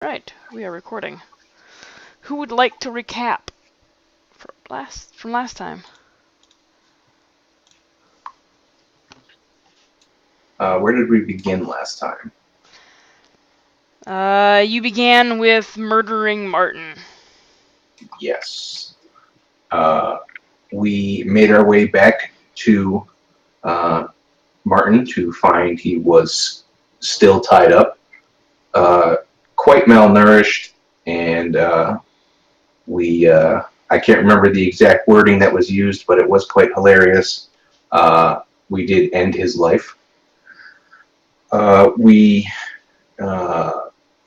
Right, we are recording. Who would like to recap from last time? Where did we begin last time? You began with murdering Martin. Yes. We made our way back to Martin to find he was still tied up, quite malnourished, and I can't remember the exact wording that was used, but it was quite hilarious. We did end his life. We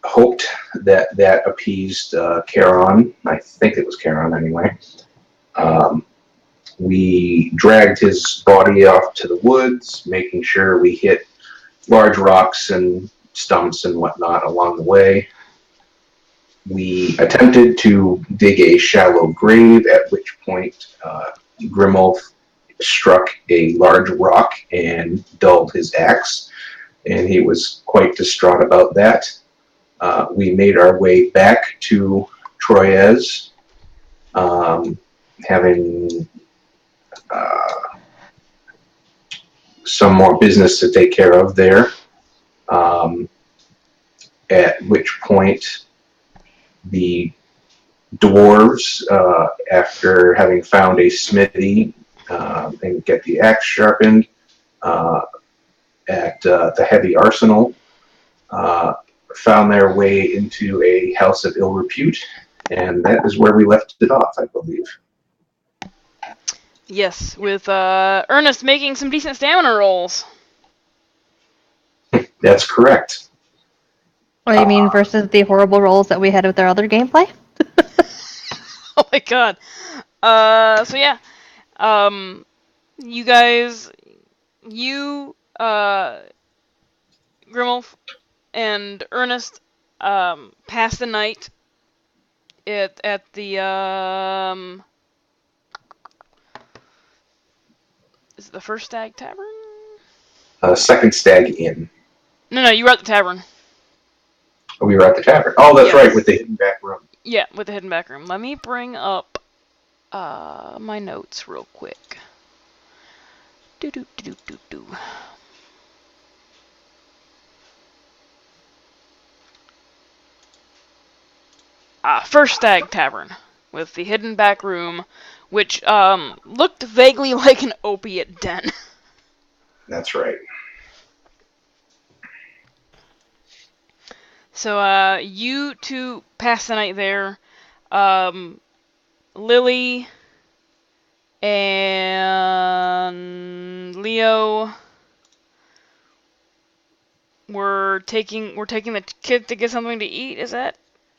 hoped that appeased Charon. I think it was Charon anyway. We dragged his body off to the woods, making sure we hit large rocks and stumps and whatnot along the way. We attempted to dig a shallow grave, at which point Grimulf struck a large rock and dulled his axe, and he was quite distraught about that. We made our way back to Troyes, having some more business to take care of there. At which point the dwarves, after having found a smithy and get the axe sharpened at the heavy arsenal, found their way into a house of ill repute, and that is where we left it off, I believe. Yes, with Ernest making some decent stamina rolls. That's correct. Oh, you mean versus the horrible rolls that we had with our other gameplay? Oh my god. So yeah. You guys, Grimulf and Ernest, passed the night at the, is it the First Stag Tavern? Second Stag Inn. No, you were at the tavern. We were at the tavern. Oh, that's Yes. right, with the hidden back room. Yeah, with the hidden back room. Let me bring up my notes real quick. Do. First Stag Tavern with the hidden back room, which looked vaguely like an opiate den. That's right. So you two passed the night there. Lily and Leo were taking the kid to get something to eat. Is that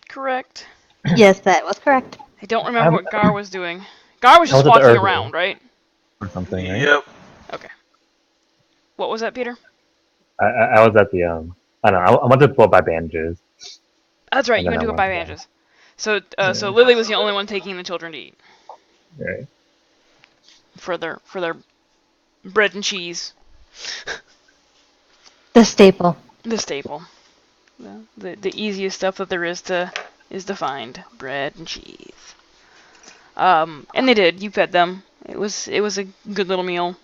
correct? Yes, that was correct. I don't remember what Gar was doing. Gar was just walking around, right? Or something, right? Yep. Okay. What was that, Peter? I was at the I don't know. I went to go buy bandages. That's right. And You then went to I go buy went bandages. So Lily was the only one taking the children to eat Right. for their bread and cheese. The staple. The staple. The easiest stuff that there is to find. Bread and cheese. And they did. You fed them. It was a good little meal.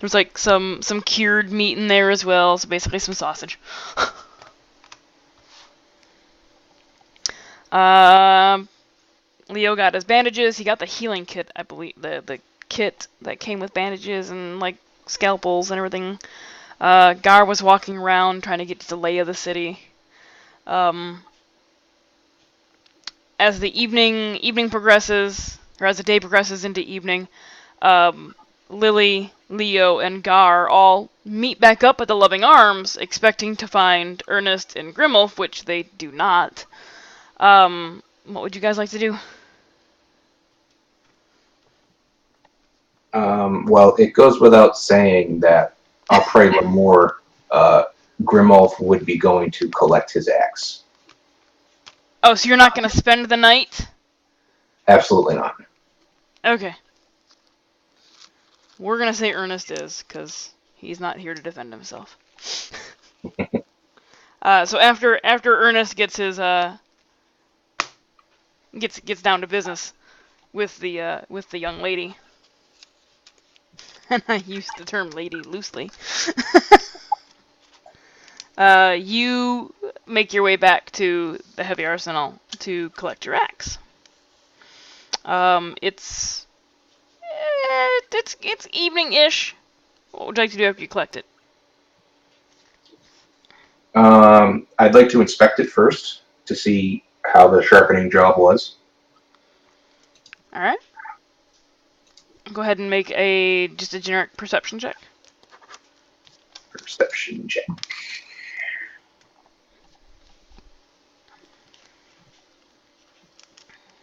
There's like some cured meat in there as well, so basically some sausage. Leo got his bandages. He got the healing kit, I believe, the kit that came with bandages and like scalpels and everything. Gar was walking around trying to get to the lay of the city. As the evening progresses, or as the day progresses into evening, Lily, Leo, and Gar all meet back up at the Loving Arms, expecting to find Ernest and Grimulf, which they do not. What would you guys like to do? Well, it goes without saying that après l'amour, Grimulf would be going to collect his axe. Oh, so you're not going to spend the night? Absolutely not. Okay. We're going to say Ernest is, because he's not here to defend himself. So after Ernest gets his gets down to business with the young lady, and I use the term lady loosely. You make your way back to the heavy arsenal to collect your axe. It's evening-ish. What would you like to do after you collect it? I'd like to inspect it first to see how the sharpening job was. All right. Go ahead and make just a generic perception check. Perception check.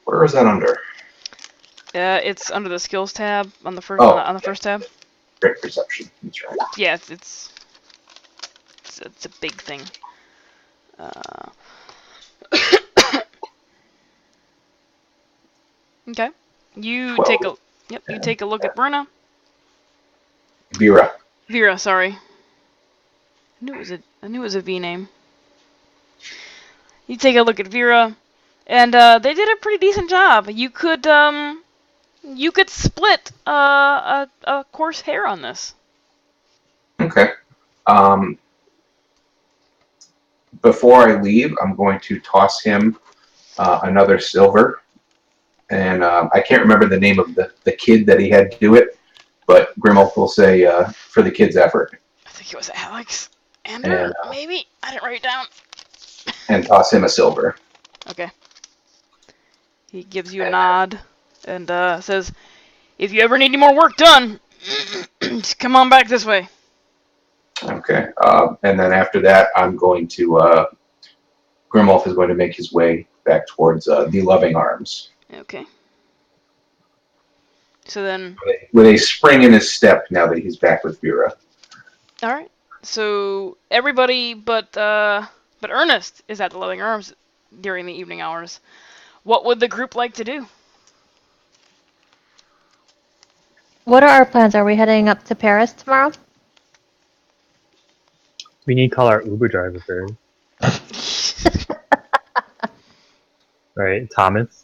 Where is that under? It's under the skills tab on the first Oh, on the first tab. Great perception. That's right. Yeah, it's a big thing. Okay. You 12. take a You take a look at Brenna. Vera. Sorry. I knew it was a V name. You take a look at Vera, and they did a pretty decent job. You could split a coarse hair on this. Okay. Before I leave, I'm going to toss him another silver. And I can't remember the name of the kid that he had to do it, but Grimulf will say for the kid's effort. I think it was Alex. Andrew, maybe? I didn't write it down. And toss him a silver. Okay. He gives you a nod and says, if you ever need any more work done, just come on back this way. Okay. And then after that, I'm going to... Grimulf is going to make his way back towards the Loving Arms. Okay. So then... With a spring in his step now that he's back with Vera. Alright. So everybody but Ernest is at the Loving Arms during the evening hours. What would the group like to do? What are our plans? Are we heading up to Paris tomorrow? We need to call our Uber driver first. Right, Thomas.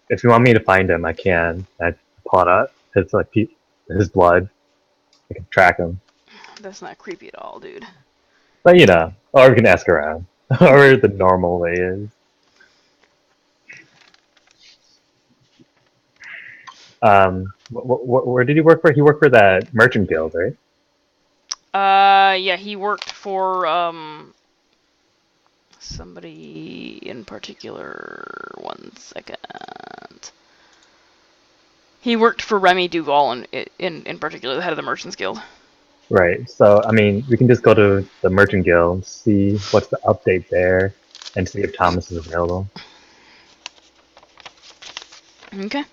If you want me to find him, I can. I pull it up. It's like his blood. I can track him. That's not creepy at all, dude. But you know, or we can ask around, or the normal way is. Where did he work for? He worked for that merchant guild, right? Yeah, he worked for somebody in particular. 1 second. He worked for Remy Duval in particular, the head of the Merchants Guild. Right. So I mean, we can just go to the merchant guild, see what's the update there, and see if Thomas is available. Okay.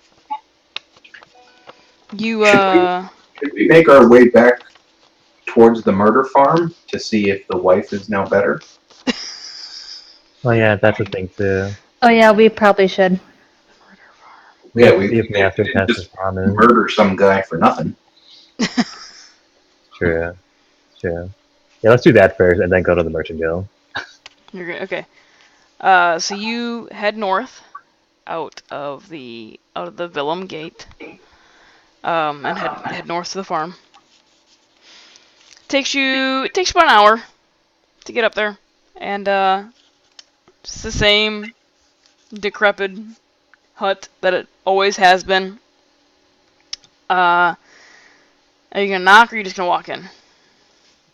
You Should we make our way back towards the murder farm to see if the wife is now better? Oh yeah, that's a thing too. Oh yeah, we probably should. Yeah, we see if we have to pass just Thomas. murder some guy for nothing. True. Yeah, let's do that first, and then go to the merchant guild. Okay. So you head north out of the Willem Gate, and head north to the farm. Takes you about an hour to get up there, and it's the same decrepit hut that it always has been. Are you gonna knock, or are you just gonna walk in?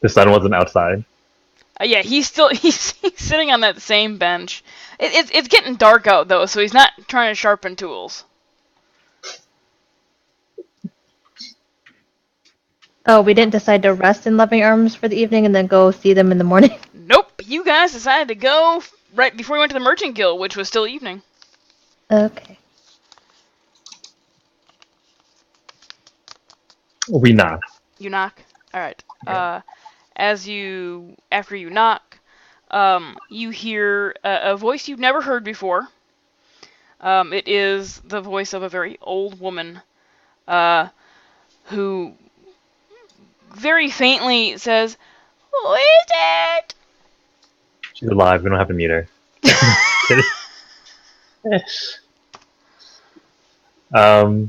The sun wasn't outside. Yeah, he's sitting on that same bench. It's getting dark out though, so he's not trying to sharpen tools. Oh, we didn't decide to rest in Loving Arms for the evening and then go see them in the morning? Nope, you guys decided to go right before we went to the Merchant Guild, which was still evening. Okay. We knock. You knock? Alright. Yeah. After you knock, you hear a voice you've never heard before. It is the voice of a very old woman, who very faintly says, "Who is it?" She's alive. We don't have to meet her. I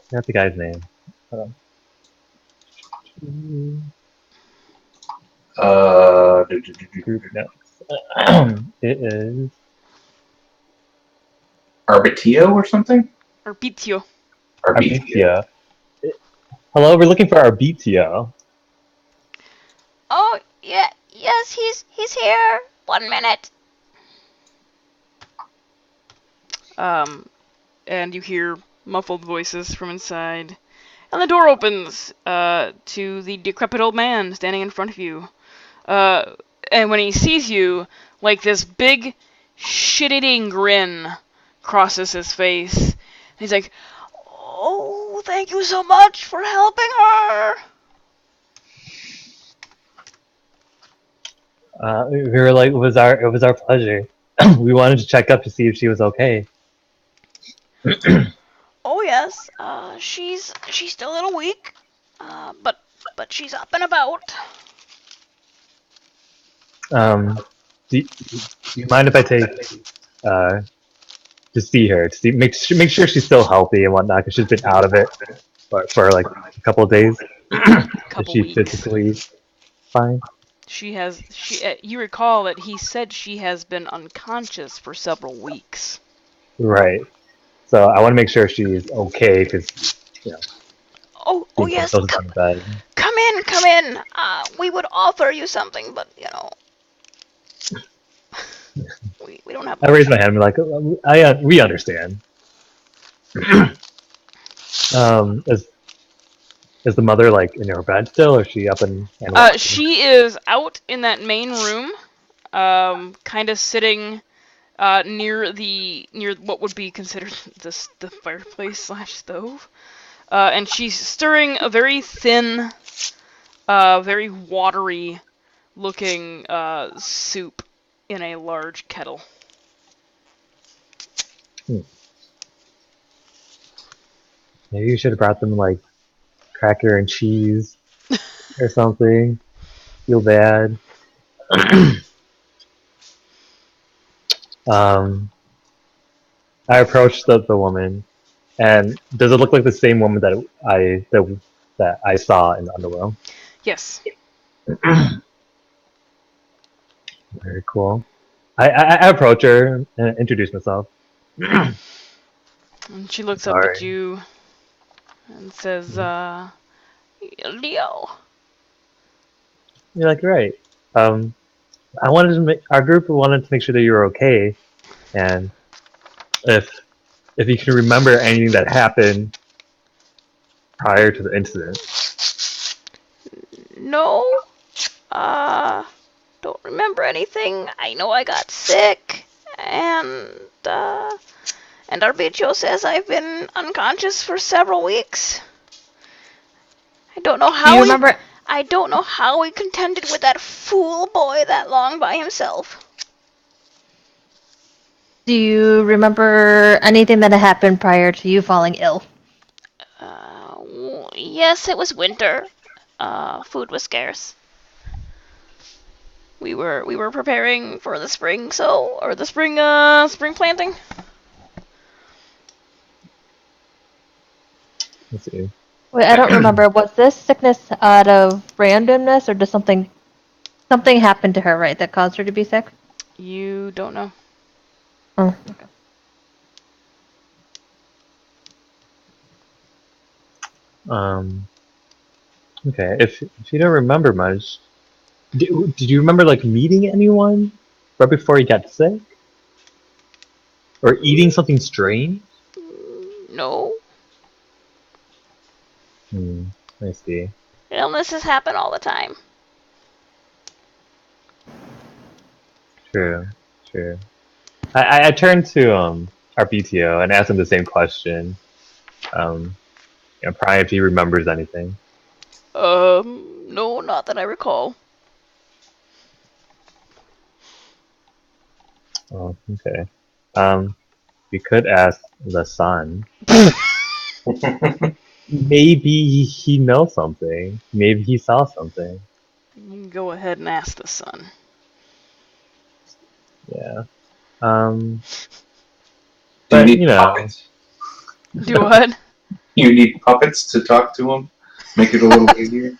forgot the guy's name. Hold on. Group notes. It is Arbitio or something? Arbitio. Arbitio. Hello, we're looking for Arbitio. Oh, yeah, yes, he's here. 1 minute. And you hear muffled voices from inside. And the door opens, to the decrepit old man standing in front of you. And when he sees you, like this big, shit-eating grin crosses his face. And he's like, "Oh, thank you so much for helping her." We were like, it was our pleasure. We wanted to check up to see if she was okay. Oh yes, she's still a little weak, but she's up and about. Do you mind if I take to see her to see make sure she's still healthy and whatnot, because she's been out of it for like a couple of days. Is Couple she weeks. physically fine? You recall that he said she has been unconscious for several weeks. Right. So I want to make sure she's okay, because Oh yes, those are bad. come in. We would offer you something, but we don't have. I raise my hand and be like, we understand. Is the mother like in her bed still, or is she up and walking? She is out in that main room, kind of sitting near what would be considered the fireplace / stove, and she's stirring a very thin, very watery looking soup in a large kettle. Maybe you should have brought them like cracker and cheese or something. Feel bad. I approached the woman, and does it look like the same woman that I saw in the underworld? Yes. Very cool. I approach her and introduce myself. And she looks up Sorry. at you and says, Leo. You're like, right. Our group wanted to make sure that you were okay, and if you can remember anything that happened prior to the incident. No. Don't remember anything. I know I got sick, and Arbitio says I've been unconscious for several weeks. I don't know how. Do you remember? I don't know how he contended with that fool boy that long by himself. Do you remember anything that had happened prior to you falling ill? Yes, it was winter. Food was scarce. We were preparing for the spring spring planting. Let's see. Wait, I don't remember. Was this sickness out of randomness, or does something happen to her, right, that caused her to be sick? You don't know. Oh, okay. Okay. If you don't remember much, did you remember like meeting anyone right before you got sick, or eating something strange? No. I see. Illnesses happen all the time. True. I turned to Arbitio and asked him the same question. Probably if he remembers anything. No, not that I recall. Oh, okay. We could ask the son. Maybe he knows something. Maybe he saw something. You can go ahead and ask the son. Yeah. Do you But need puppets? Do what? You need puppets to talk to them? Make it a little easier?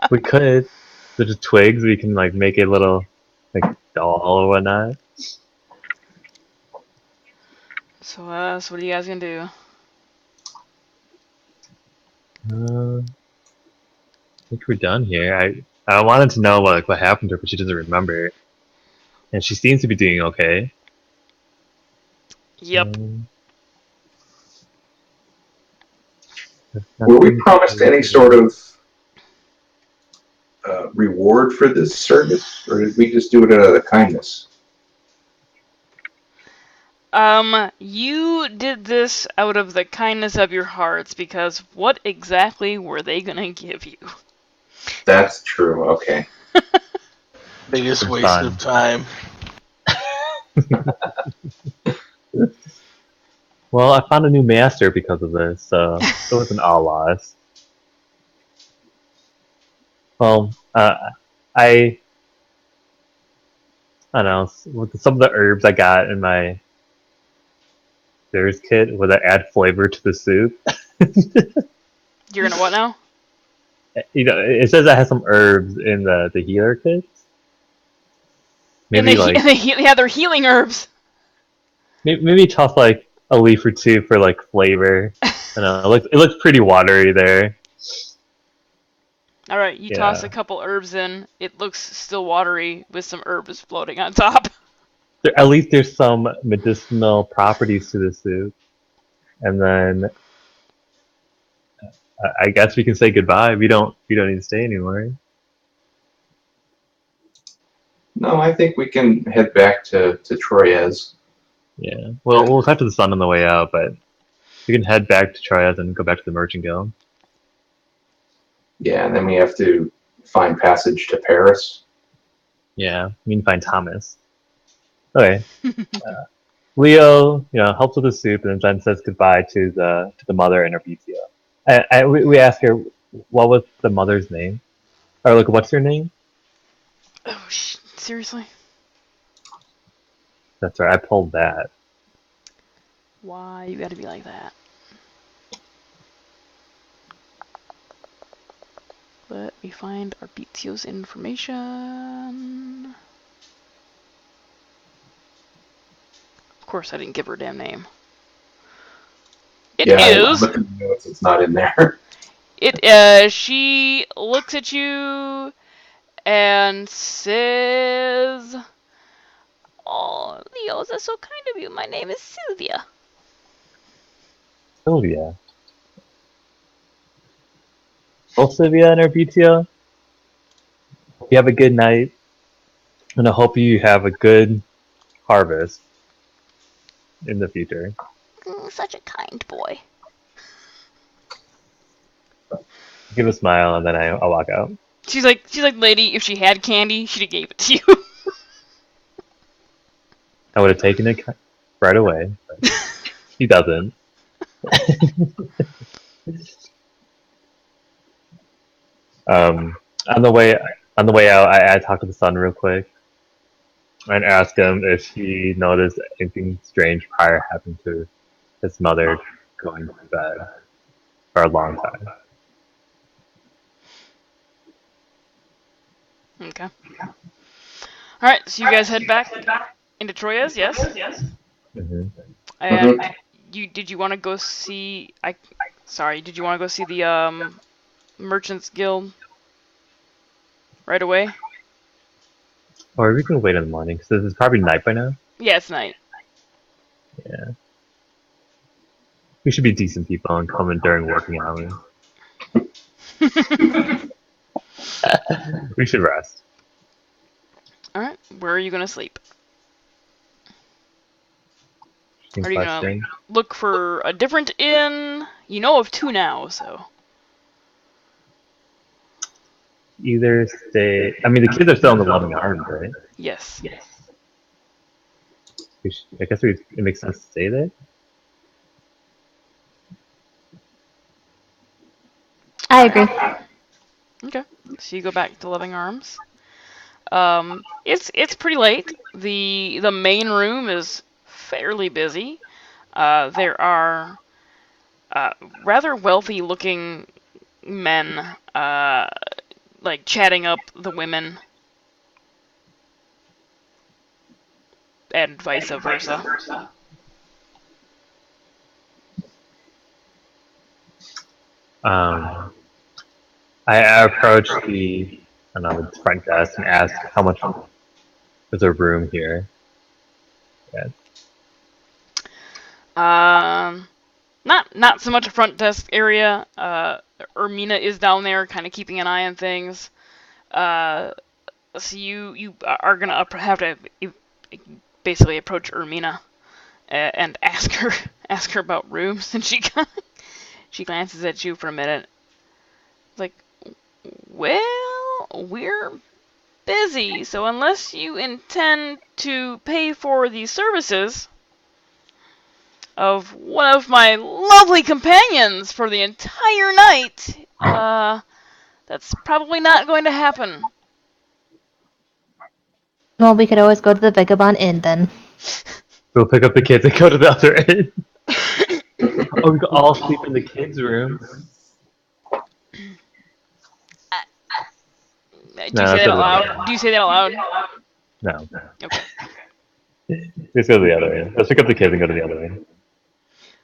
we could. There's just twigs. We can like make a little like doll or whatnot. So what are you guys gonna do? I think we're done here. I wanted to know what happened to her, but she doesn't remember, and she seems to be doing okay. Yep. There's Were we nothing promised any sort to- of reward for this service, or did we just do it out of the kindness? You did this out of the kindness of your hearts because what exactly were they gonna give you? That's true. Okay. Biggest It's waste fun. of time. Well, I found a new master because of this, so it wasn't all lost. Well, I I don't know. With some of the herbs I got in my There's kit, would I add flavor to the soup? You're gonna what now? It says I have some herbs in the healer kit. Maybe like Yeah, they're healing herbs. maybe toss like a leaf or two for like flavor. I don't know. It looks pretty watery there. All right, you toss Yeah. a couple herbs in. It looks still watery with some herbs floating on top. At least there's some medicinal properties to the soup, and then I guess we can say goodbye. We don't need to stay anymore. No, I think we can head back to Troyes. Yeah. Well, we'll talk to the sun on the way out, but we can head back to Triad and go back to the Merchant Guild. Yeah, and then we have to find passage to Paris. Yeah, we can find Thomas. Okay. Leo, helps with the soup and then says goodbye to the mother and Arbitio. We ask her what was the mother's name, or like what's her name? Oh, seriously? That's right, I pulled that. Why you gotta be like that? Let me find Arbitio's information. Of course, I didn't give her a damn name. It Yeah, I is. looked at the notes. It's not in there. She looks at you and says, "Oh, Leo, that's so kind of you. My name is Sylvia." Sylvia. Well, Sylvia and Arbitio, you have a good night, and I hope you have a good harvest in the future. Such a kind boy. Give a smile, and then I'll walk out. She's like, lady, if she had candy, she'd have gave it to you. I would have taken it right away, but he doesn't. Um, on the way out, I talked to the son real quick and asked him if he noticed anything strange prior happened to his mother going to bed for a long time. Okay. Alright, so you guys head back into Troyes, yes? Mm-hmm. And did you want to go see did you want to go see the Merchants Guild right away? Or we can wait in the morning because this is probably night by now. Yeah, it's night. Yeah, we should be decent people and come in during working hours. We should rest. Alright, where are you gonna sleep? Good Are you gonna question. look for a different inn? You know of two now, so. Either stay. I mean, the kids are still in the Loving Arms, right? Yes. I guess it makes sense to stay there. I agree. Okay. So you go back to Loving Arms. It's pretty late. The main room is fairly busy. There are rather wealthy-looking men, like chatting up the women, and vice versa. I approach the front desk and ask how much is a room here. Yeah. Not so much a front desk area. Ermina is down there, kind of keeping an eye on things. So you are gonna have to basically approach Ermina and ask her about rooms, and she glances at you for a minute. Like, well, we're busy, so unless you intend to pay for the services of one of my lovely companions for the entire night, that's probably not going to happen. Well, we could always go to the Vagabond Inn then. We'll pick up the kids and go to the other end. Oh, we could all sleep in the kids' room. Do you say that out loud? Do you say that out loud? No. Okay. Let's go to the other end. Let's pick up the kids and go to the other end.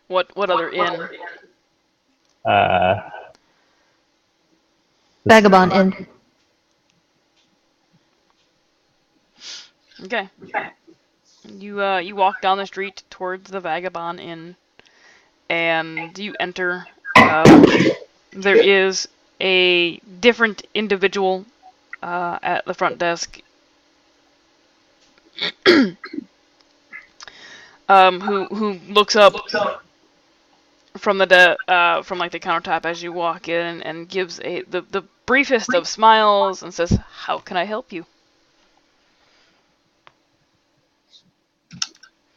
What other inn? Vagabond Inn. Okay. You walk down the street towards the Vagabond Inn, and you enter. There is a different individual at the front desk, who looks up from from like the countertop as you walk in, and gives the briefest of smiles and says, "How can I help you?"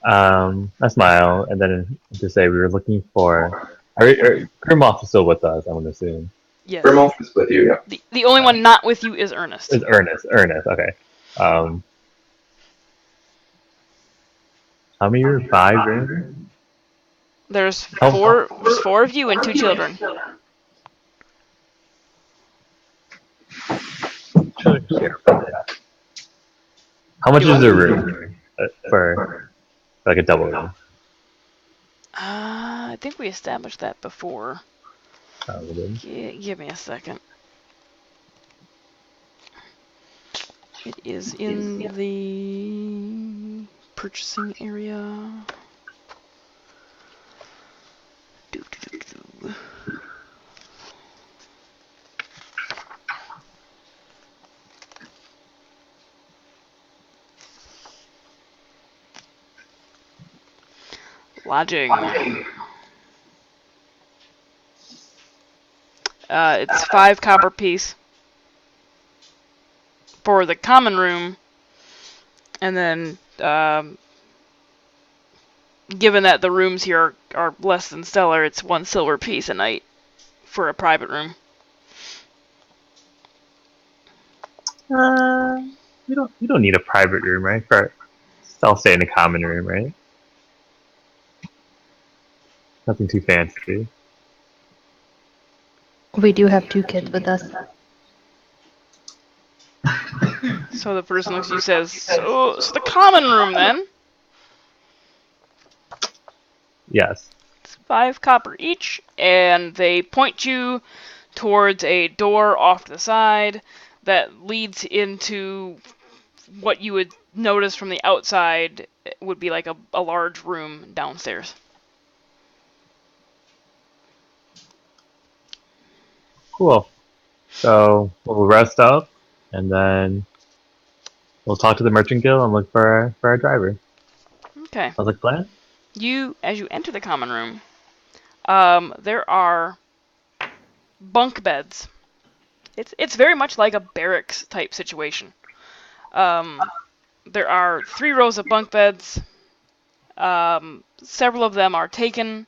I smile and then to say we were looking for. Grimmoth is still with us, I would assume. Yes. Grimmoth is with you, yeah. The only one not with you is Ernest. It's Ernest. Ernest, okay. How many are 5 rooms? There's four of you and 2 children. How much is a room for like a double room? I think we established that before. Give me a second. It is in the purchasing area. Lodging. It's 5 copper piece for the common room, and then given that the rooms here are less than stellar, it's 1 silver piece a night for a private room. You don't need a private room, right? I'll stay in a common room, right? Nothing too fancy. We do have 2 kids with us. So the person looks at you and says, so the common room then? Yes. It's 5 copper each, and they point you towards a door off to the side that leads into what you would notice from the outside would be like a large room downstairs. Cool. So we'll rest up, and then we'll talk to the merchant guild and look for our driver. Okay. Sounds like a plan? As you enter the common room, there are bunk beds. It's very much like a barracks type situation. There are 3 rows of bunk beds. Several of them are taken.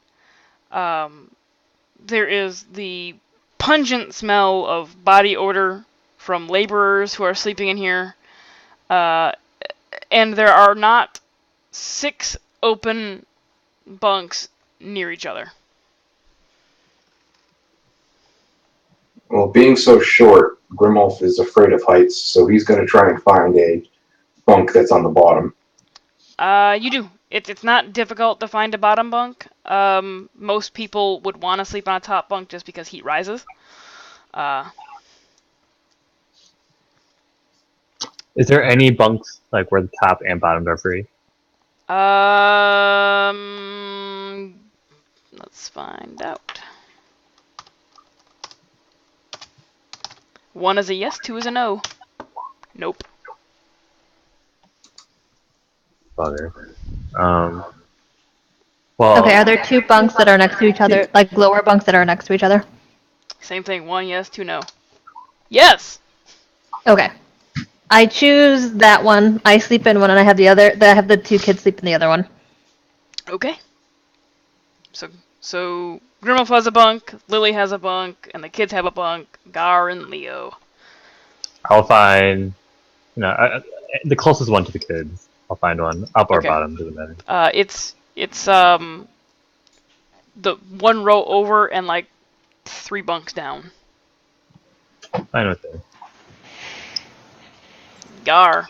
There is the pungent smell of body odor from laborers who are sleeping in here. And there are not 6 open bunks near each other. Well, being so short, Grimulf is afraid of heights, so he's going to try and find a bunk that's on the bottom. You do. It's not difficult to find a bottom bunk. Most people would want to sleep on a top bunk just because heat rises. Is there any bunks like where the top and bottom are free? Let's find out. 1 is a yes, 2 is a no. Nope. Bugger. Well. Okay, are there 2 bunks that are next to each other, like lower bunks that are next to each other? Same thing. 1 yes, 2 no. Yes. Okay. I choose that one. I sleep in one, and I have the 2 kids sleep in the other one. Okay. So Grimulf has a bunk, Lily has a bunk, and the kids have a bunk. Gar and Leo. I'll find, the closest one to the kids. I'll find one, up or Okay. bottom, doesn't matter. It's the 1 row over and like 3 bunks down. I know what that is. Gar.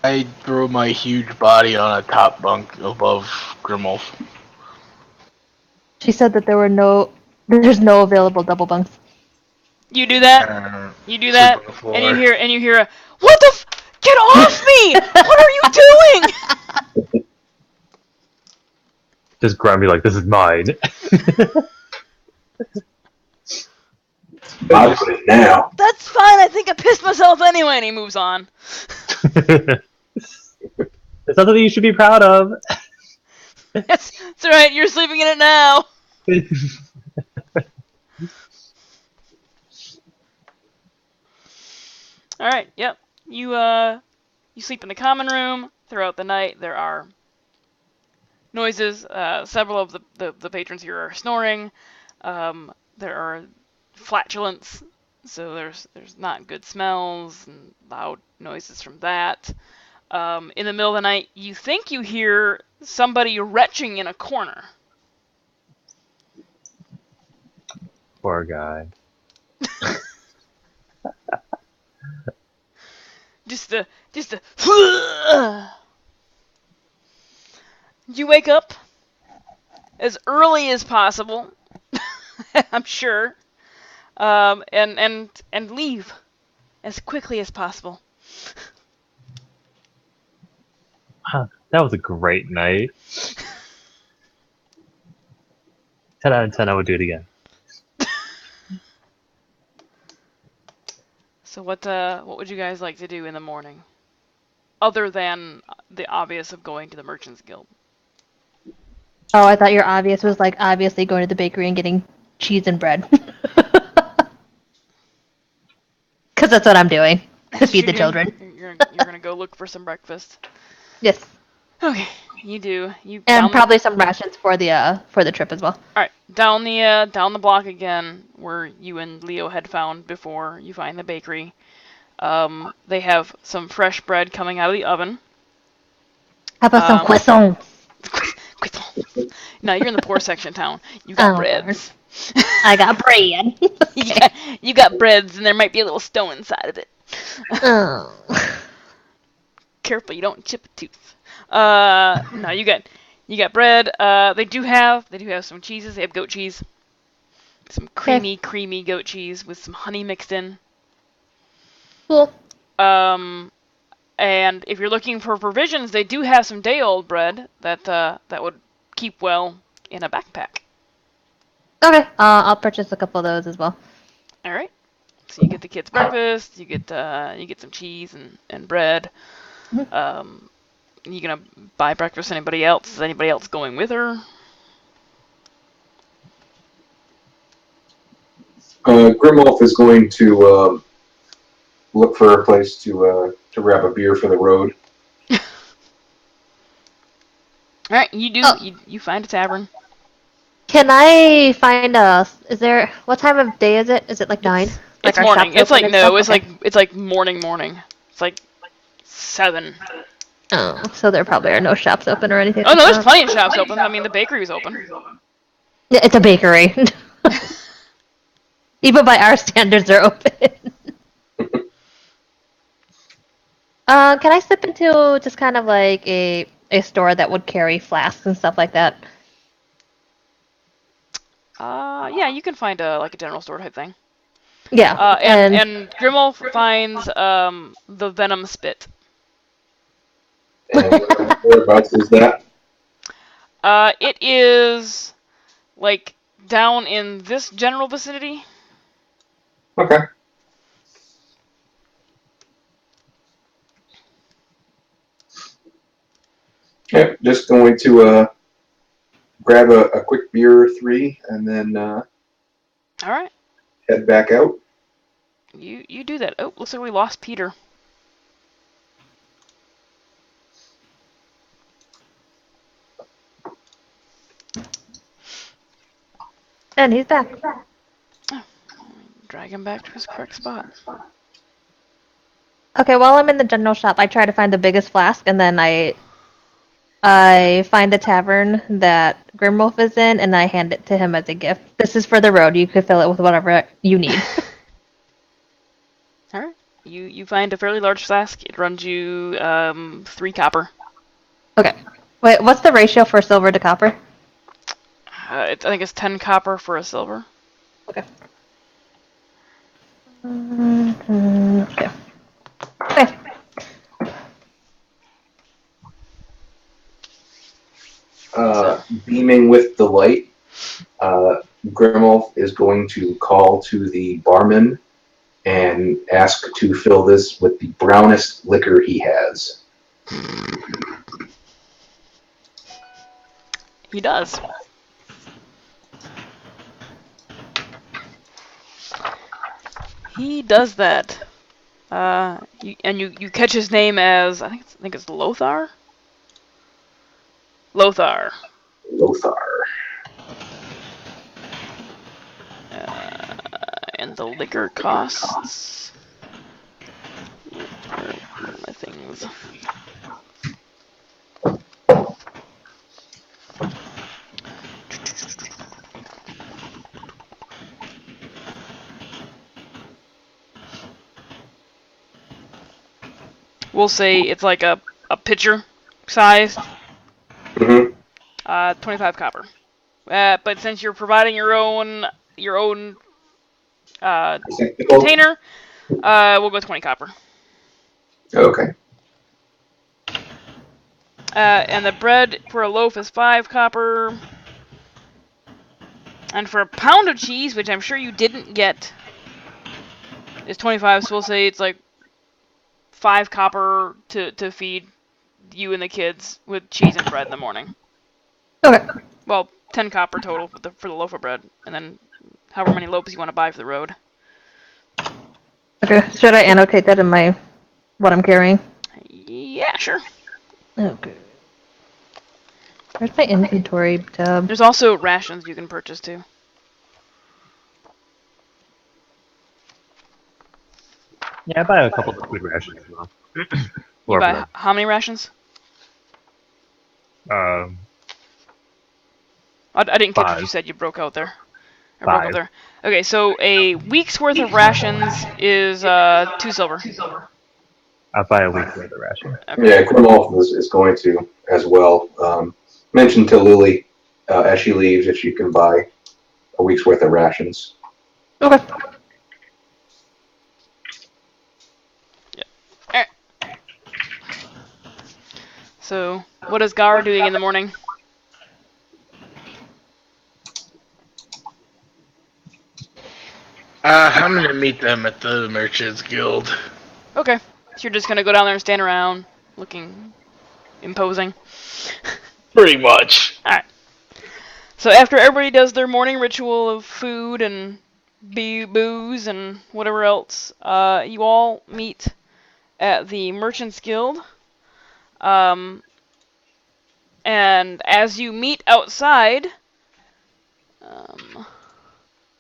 I throw my huge body on a top bunk above Grimulf. She said that there's no available double bunks. You do that. You do that, Sleep on the floor. and you hear a what the get off me! What are you doing? Just grumpy like, this is mine. I'll put it now. That's fine. I think I pissed myself anyway, and he moves on. It's something you should be proud of. It's alright. You're sleeping in it now. Alright, yep. You sleep in the common room. Throughout the night, there are noises. Several of the patrons here are snoring. There are flatulence, so there's not good smells and loud noises from that. In the middle of the night, you think you hear somebody retching in a corner. Poor guy. Just a. You wake up as early as possible, I'm sure, and leave as quickly as possible. That was a great night. 10 out of 10, I would do it again. So what would you guys like to do in the morning, other than the obvious of going to the Merchants Guild? Oh, I thought your obvious was like obviously going to the bakery and getting cheese and bread. Because that's what I'm doing to feed the children. You're gonna go look for some breakfast. Yes, Okay, you do. and probably some rations for the trip as well. All right, down the block again, where you and Leo had found before you find the bakery. They have some fresh bread coming out of the oven. How about some croissants? No, you're in the poor section of town. You got breads. I got bread. you got breads, and there might be a little stone inside of it. Oh. Careful, you don't chip a tooth. No, you got bread. They do have some cheeses. They have goat cheese, some creamy goat cheese with some honey mixed in. Cool. And if you're looking for provisions, they do have some day-old bread that would keep well in a backpack. Okay, I'll purchase a couple of those as well. All right. So you get the kids' breakfast. You get some cheese and bread. You gonna buy breakfast for anybody else? Is anybody else going with her? Grimulf is going to look for a place to grab a beer for the road. All right, you do. You find a tavern. Can I find what time of day is it? Is it like 9? It's our morning. shop's It's like open and stuff? it's like morning. It's like 7. Oh, so there probably are no shops open or anything Oh like no, there's that. plenty of shops open. I mean, the bakery was open. Yeah, it's a bakery. Even by our standards, they're open. Can I slip into just kind of like a store that would carry flasks and stuff like that? Yeah, you can find like a general store type thing. Yeah, And Grimmel finds the venom spit. And whereabouts is that? It is like down in this general vicinity. Okay. Yeah, just going to grab a quick beer or three and then All right, head back out. you do that. Oh, looks like we lost Peter. and he's back. Drag him back to his correct spot. Okay, while I'm in the general shop, I try to find the biggest flask, and then I find the tavern that Grimwolf is in, and I hand it to him as a gift. This is for the road. You could fill it with whatever you need. All right, you find a fairly large flask. It runs you 3 copper. Okay. Wait, what's the ratio for silver to copper? I think it's 10 copper for a silver. Okay. Okay. Okay. Beaming with delight, Grimolf is going to call to the barman and ask to fill this with the brownest liquor he has. He does. He does that. You catch his name as I think it's Lothar. Lothar. Lothar. And the liquor costs. Where are my things? We'll say it's like a pitcher sized. Mm-hmm. 25 copper. But since you're providing your own container, we'll go 20 copper. Okay. And the bread for a loaf is 5 copper. And for a pound of cheese, which I'm sure you didn't get, is 25. So we'll say it's like 5 copper to feed you and the kids with cheese and bread in the morning. Okay. Well, 10 copper total for the loaf of bread, and then however many loaves you want to buy for the road. Okay. Should I annotate that in my what I'm carrying? Yeah, sure. Okay. Where's my inventory tab? There's also rations you can purchase too. Yeah, I buy a couple of food rations as well. You buy how many rations? Um, I didn't catch what 5. you said. You broke out there. Or 5. broke out there. Okay, so a week's worth of rations is 2 silver. I buy a week's worth of ration. Okay. Yeah, Grimolf is going to as well. Mention to Lily as she leaves if she can buy a week's worth of rations. Okay. So, what is Gar doing in the morning? I'm gonna meet them at the Merchants Guild. Okay. So you're just gonna go down there and stand around, looking imposing. Pretty much. Alright. So after everybody does their morning ritual of food and booze and whatever else, you all meet at the Merchants Guild. And as you meet outside,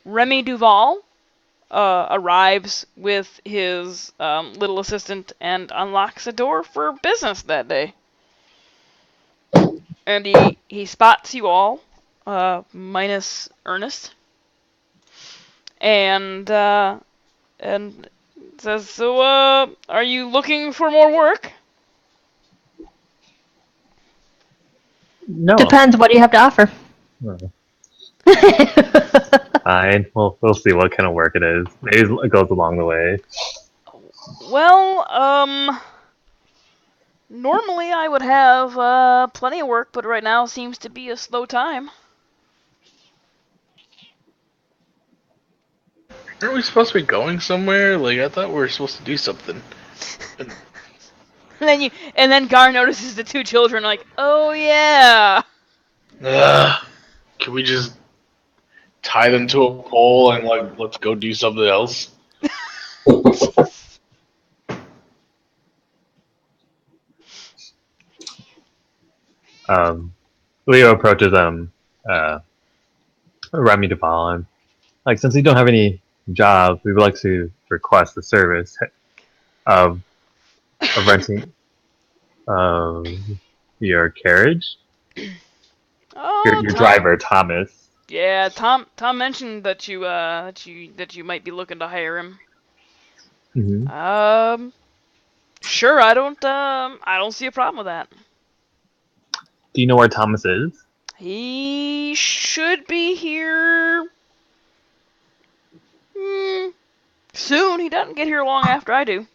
Remy Duval arrives with his little assistant and unlocks the door for business that day. And he spots you all, minus Ernest, and says, "So, are you looking for more work?" No. Depends. What do you have to offer? Oh, fine. We'll see what kind of work it is. Maybe it goes along the way. Well, normally I would have plenty of work, but right now seems to be a slow time. Aren't we supposed to be going somewhere? Like, I thought we were supposed to do something. And then Gar notices the two children, like, "Oh yeah." Can we just tie them to a pole and, like, let's go do something else? Leo approaches Remy to follow him. Like, since you don't have any jobs, we would like to request the service of renting your carriage. Oh, Your Tom. driver, Thomas. Yeah, Tom mentioned that you might be looking to hire him. Mm-hmm. Sure, I don't see a problem with that. Do you know where Thomas is? He should be here soon. He doesn't get here long after I do.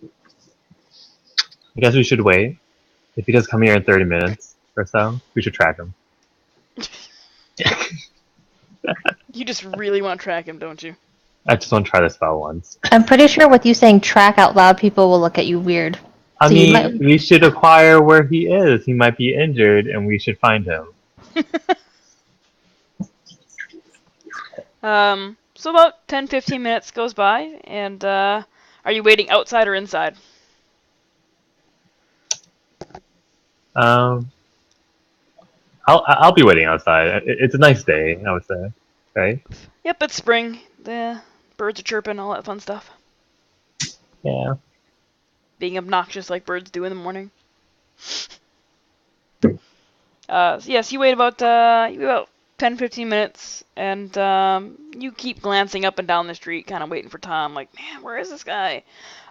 I guess we should wait. If he does come here in 30 minutes or so, we should track him. You just really want to track him, don't you? I just want to try the spell once. I'm pretty sure with you saying track out loud, people will look at you weird. I So mean, you might... we should acquire where he is. He might be injured, and we should find him. So about 10-15 minutes goes by, and are you waiting outside or inside? I'll be waiting outside. It's a nice day, I would say, right? Yep, it's spring. The birds are chirping, all that fun stuff. Yeah. Being obnoxious like birds do in the morning. Yes, you wait about 10-15 minutes, and you keep glancing up and down the street, kind of waiting for Tom. Like, man, where is this guy?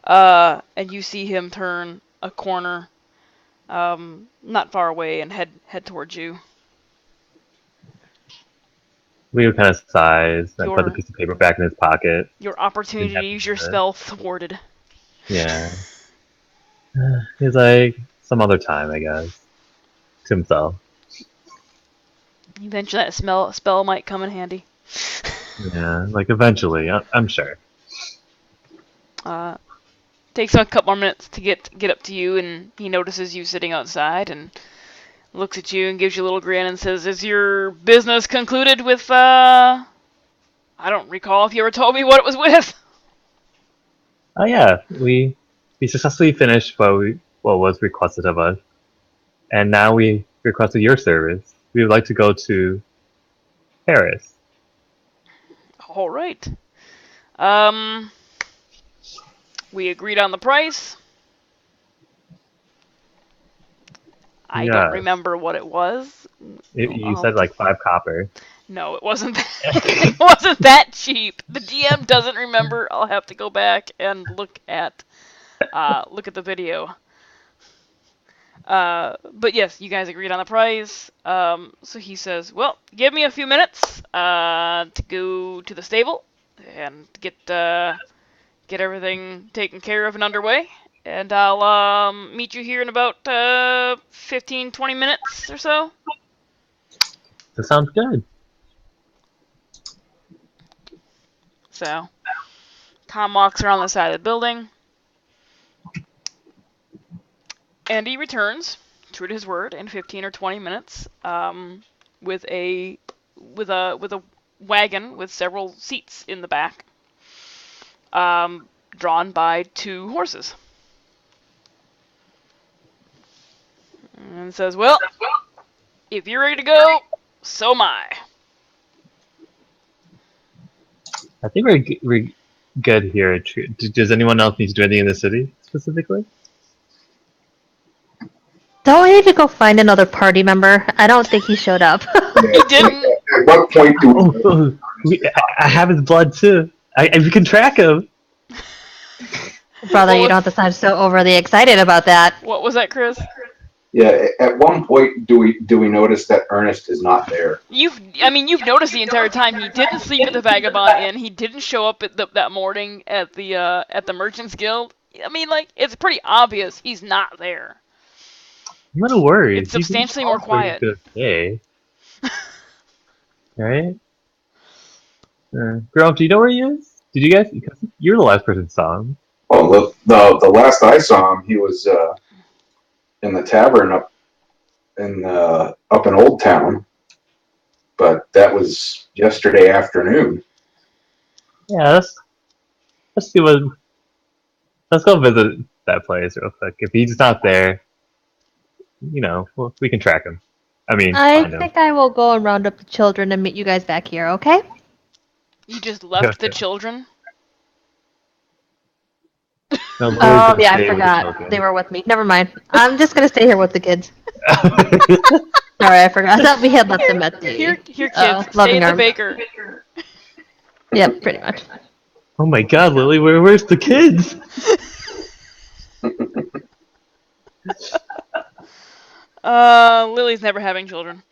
And you see him turn a corner, not far away, and head towards you. Leo kind of sighs and put the piece of paper back in his pocket. Your opportunity to use your spell thwarted. Yeah. He's like, some other time, I guess. To himself. Eventually that spell might come in handy. Yeah, like eventually, I'm sure. Takes him a couple more minutes to get up to you, and he notices you sitting outside and looks at you and gives you a little grin and says, "Is your business concluded with, I don't recall if you ever told me what it was with." Oh yeah, we successfully finished what was requested of us, and now we requested your service. We would like to go to Paris. All right. We agreed on the price. I don't remember what it was. You said like 5 copper. No, it wasn't that. It wasn't that cheap. The GM doesn't remember. I'll have to go back and look at the video. But yes, you guys agreed on the price. So he says, "Well, give me a few minutes to go to the stable and get everything taken care of and underway, and I'll meet you here in about 15-20 minutes or so." That sounds good. So Tom walks around the side of the building, and he returns, true to his word, in 15 or 20 minutes, with a wagon with several seats in the back, drawn by 2 horses, and says, "Well, if you're ready to go, so am I." I think we're good here. Does anyone else need to do anything in the city specifically? Don't we need to go find another party member? I don't think he showed up. He didn't. At what point do we... I have his blood too. We can track him. Brother, What you was- don't have to sound so overly excited about that. What was that, Chris? Yeah, at one point do we notice that Ernest is not there? You've noticed the entire time he didn't sleep at the Vagabond Inn. He didn't show up at that morning at the Merchants Guild. I mean, like, it's pretty obvious he's not there. I'm not worried. It's substantially more quiet. Okay. Right? Girl, do you know where he is? Did you guys? Because you're the last person saw him. Oh, the last I saw him, he was in the tavern up in Old Town, but that was yesterday afternoon. Yeah, let's see what. Let's go visit that place real quick. If he's not there, we can track him. I mean, I find him. think I will go and round up the children and meet you guys back here, okay? You just left the Okay. children? No, Lily's Oh, gonna yeah, I stay with the forgot. children. They were with me. Never mind. I'm just gonna stay here with the kids. Sorry, I forgot. I thought we had left them at the Here, kids, stay loving at the arms. baker. Yep, pretty much. Oh my God, Lily, where's the kids? Lily's never having children.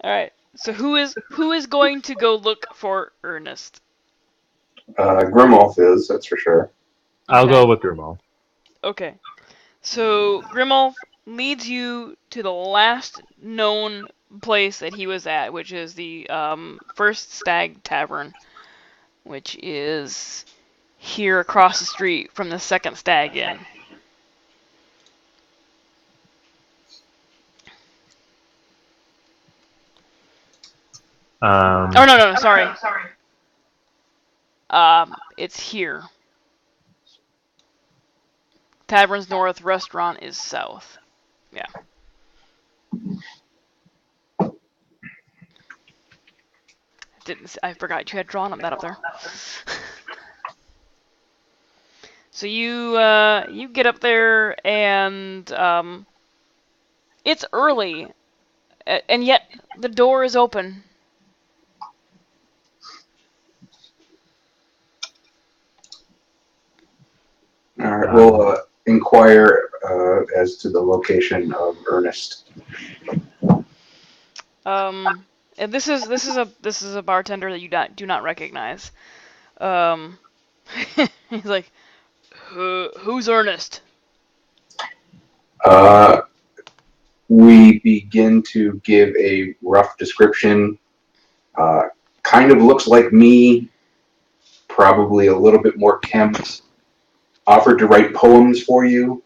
Alright, so who is going to go look for Ernest? Grimolf is, that's for sure. I'll Okay. go with Grimal. Okay. So Grimolf leads you to the last known place that he was at, which is the First Stag Tavern, which is here across the street from the Second Stag Inn. Oh no, sorry. It's here. Tavern's north, restaurant is south. Yeah. I forgot you had drawn that up there. So you get up there and it's early, and yet the door is open. All right, we'll inquire as to the location of Ernest. And this is a bartender that you do not recognize. He's like, who's Ernest? We begin to give a rough description. Kind of looks like me, probably a little bit more kempt. Offered to write poems for you.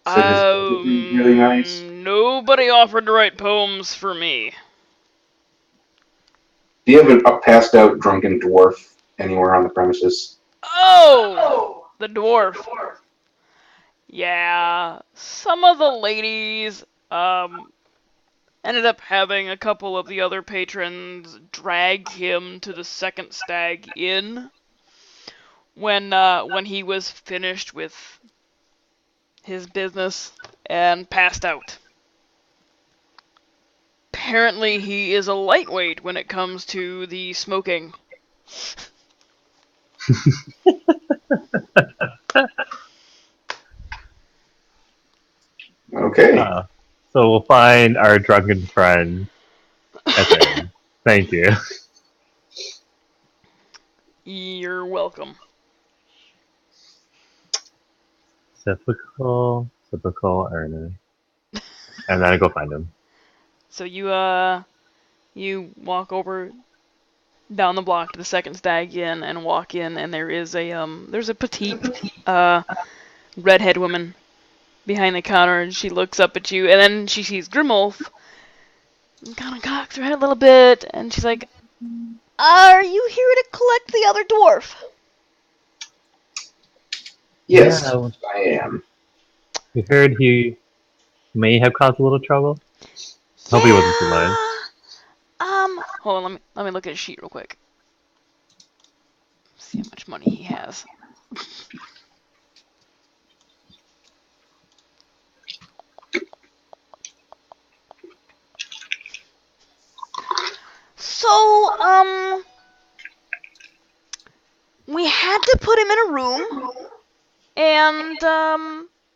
Said his poetry was really nice. Nobody offered to write poems for me. Do you have a passed out drunken dwarf anywhere on the premises? Oh, the dwarf. Yeah, some of the ladies ended up having a couple of the other patrons drag him to the Second Stag Inn when he was finished with his business and passed out. Apparently he is a lightweight when it comes to the smoking. Okay. So we'll find our drunken friend at the end. Thank you. You're welcome. Typical Ernest. And then I go find him. So you walk over down the block to the Second Stag Inn and walk in, and there's a petite redhead woman behind the counter, and she looks up at you, and then she sees Grimolf and kind of cocks her head a little bit, and she's like, "Are you here to collect the other dwarf?" Yes, Yeah. I am. We heard he may have caused a little trouble. Hope he wasn't too much. Hold on, let me look at his sheet real quick. See how much money he has. So, we had to put him in a room, and,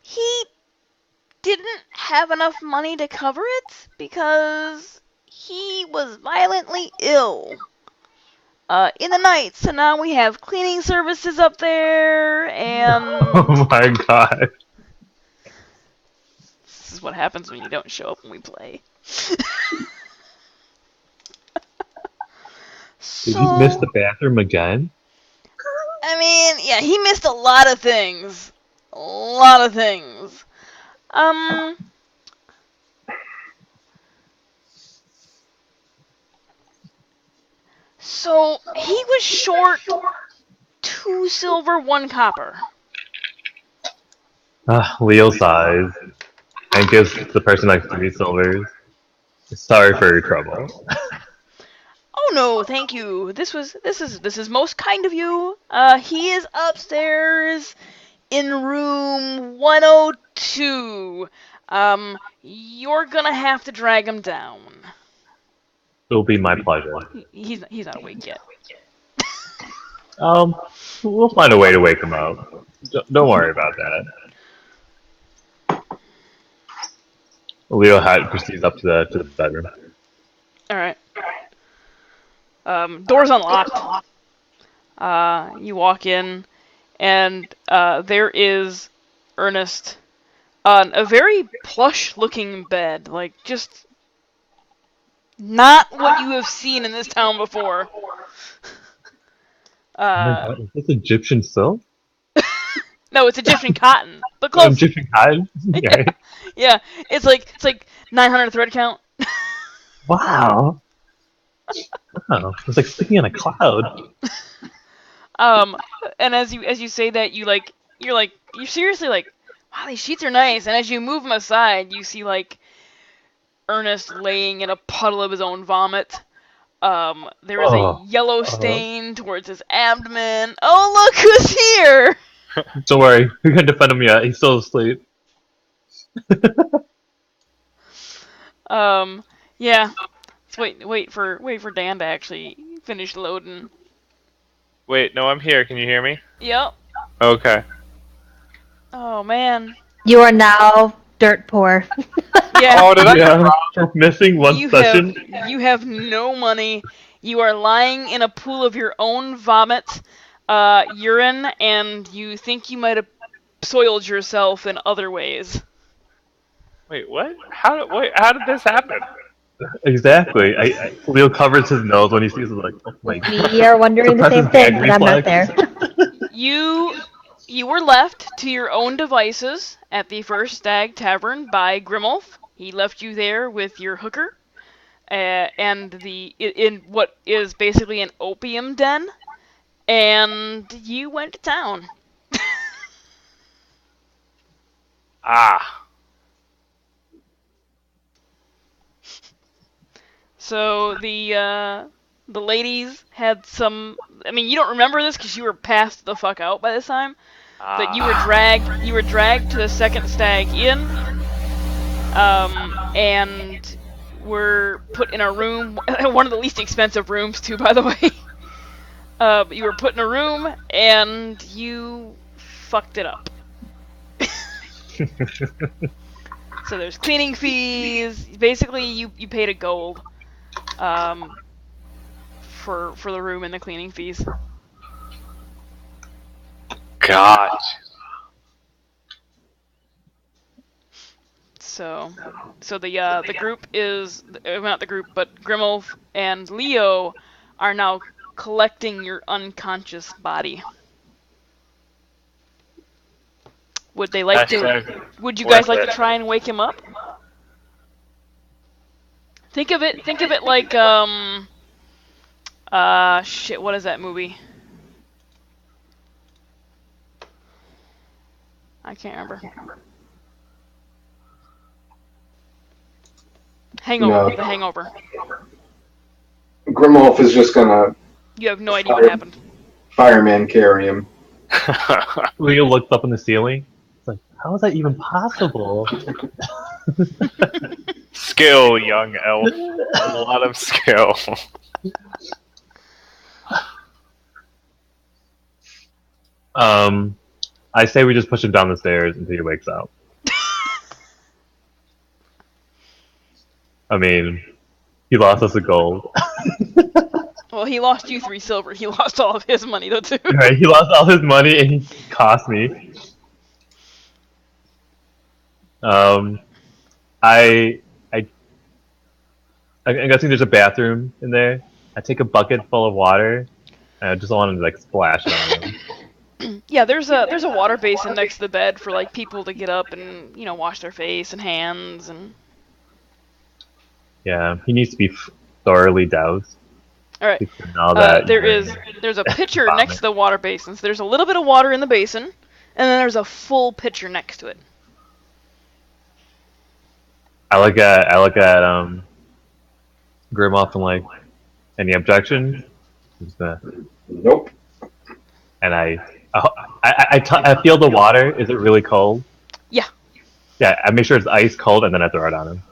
he didn't have enough money to cover it because he was violently ill. In the night, so now we have cleaning services up there, and Oh my god. this is what happens when you don't show up when we play. Did you miss the bathroom again? I mean, yeah, he missed a lot of things. A lot of things. So he was short 2 silver, 1 copper. Leo sighs and gives the person like 3 silvers. Sorry for your trouble. Oh no, thank you. This is most kind of you. He is upstairs in room 102. You're gonna have to drag him down. It'll be my pleasure. He's not awake yet. We'll find a way to wake him up. Don't worry about that. Leo proceeds up to the bedroom. All right. Door's unlocked. You walk in, and there is Ernest on a very plush-looking bed, like just not what you have seen in this town before. Oh my god, is this Egyptian silk? No, it's Egyptian cotton. But close. Egyptian cotton? Okay. Yeah, it's like 900 thread count. Wow. Oh, it's like sticking in a cloud. And as you say that, you're seriously like, wow, these sheets are nice. And as you move them aside, you see like Ernest laying in a puddle of his own vomit. There is a yellow stain towards his abdomen. Oh, look who's here! Don't worry, we can't defend him yet. He's still asleep. Yeah. Let's wait for Dan to actually finish loading. Wait, no, I'm here. Can you hear me? Yep. Okay. Oh man. You are now dirt poor. Yeah. Oh, did I? Yeah, for missing one session. You have no money. You are lying in a pool of your own vomit, urine, and you think you might have soiled yourself in other ways. Wait, what? How did this happen? Exactly. Leo covers his nose when he sees it, like, oh my god. We are wondering the same thing, but I'm not there. You were left to your own devices at the First Stag Tavern by Grimulf. He left you there with your hooker, and in what is basically an opium den, and you went to town. Ah. So the ladies had some. I mean, you don't remember this because you were passed the fuck out by this time. But you were dragged to the Second Stag Inn, and were put in a room, one of the least expensive rooms too, by the way. But you were put in a room, and you fucked it up. So there's cleaning fees. Basically, you paid a gold, for the room and the cleaning fees. God. So the group is not the group, but Grimulf and Leo are now collecting your unconscious body. Would they like to? Would you guys like to try and wake him up? Think of it like shit. What is that movie? I can't remember. Hangover. No. The Hangover. Grimulf is just gonna You have no idea what happened. fireman carry him. Leo looks up in the ceiling. It's like, how is that even possible? Skill, young elf. A lot of skill. I say we just push him down the stairs until he wakes up. I mean, he lost us a gold. Well, he lost you 3 silver. He lost all of his money though too. Right? He lost all his money and he cost me. I I'm guessing there's a bathroom in there. I take a bucket full of water and I just want to like splash it on him. Yeah, there's a water basin next to the bed for like people to get up and wash their face and hands and. Yeah, he needs to be thoroughly doused. All right. And all that. There's a pitcher next to the water basin. So there's a little bit of water in the basin, and then there's a full pitcher next to it. I look at Grimoff and like, any objection? Nope. And I feel the water. Is it really cold? Yeah. Yeah, I make sure it's ice cold and then I throw it on him.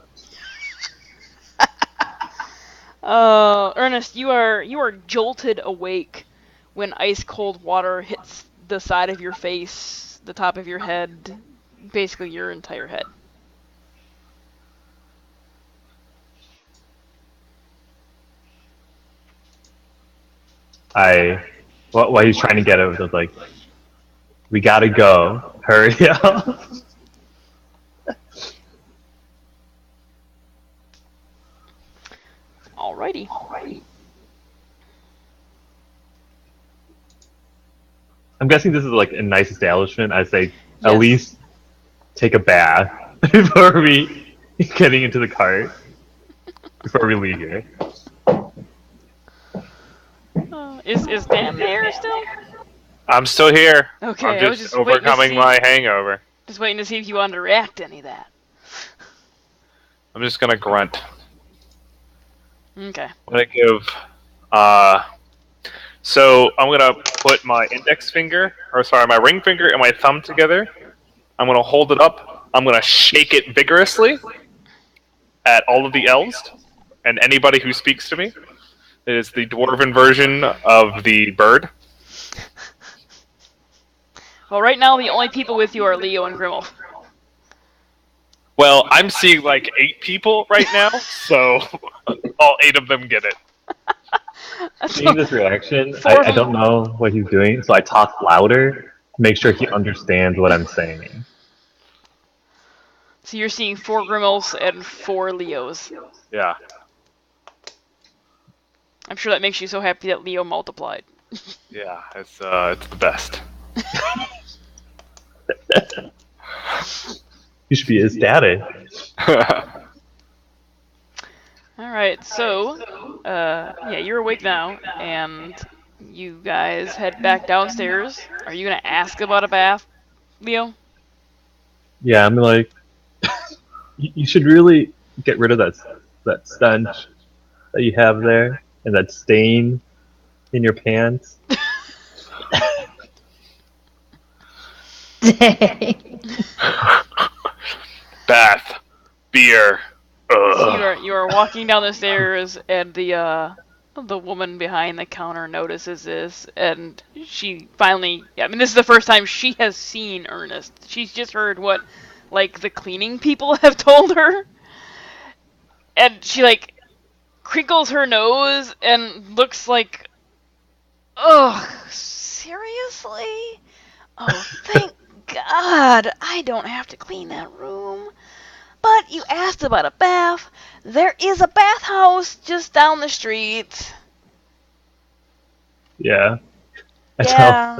Ernest, you are jolted awake when ice cold water hits the side of your face, the top of your head, basically your entire head. While he's trying to get it, I was like, we gotta go. Hurry up. Alrighty. I'm guessing this is like a nice establishment. I say Yes. at least take a bath before we getting into the cart. Before we leave here. Is Dan there still? I'm still here. Okay, I'm I was just just waiting to overcoming see- my hangover. Just waiting to see if you wanted to react to any of that. I'm just gonna grunt. Okay. I'm gonna give. So I'm gonna put my my ring finger and my thumb together. I'm gonna hold it up. I'm gonna shake it vigorously at all of the elves and anybody who speaks to me. It is the dwarven version of the bird. Well, right now the only people with you are Leo and Grimmel. Well, I'm seeing like 8 people right now, so all 8 of them get it. Seeing this reaction, Four of I them- don't know what he's doing, so I talk louder to make sure he understands what I'm saying. So you're seeing 4 Grimmels and 4 Leos. Yeah. I'm sure that makes you so happy that Leo multiplied. Yeah, it's the best. You should be ecstatic. Alright, so, yeah, you're awake now, and you guys head back downstairs. Are you gonna ask about a bath, Leo? Yeah, I'm like, you should really get rid of that stench that you have there and that stain in your pants. Dang. Bath, beer. So you are walking down the stairs, and the woman behind the counter notices this, and she finally, I mean, this is the first time she has seen Ernest. She's just heard what, like, the cleaning people have told her, and she, like, crinkles her nose and looks like, ugh, seriously? Oh, thank God, I don't have to clean that room. But you asked about a bath. There is a bathhouse just down the street. Yeah. I Yeah.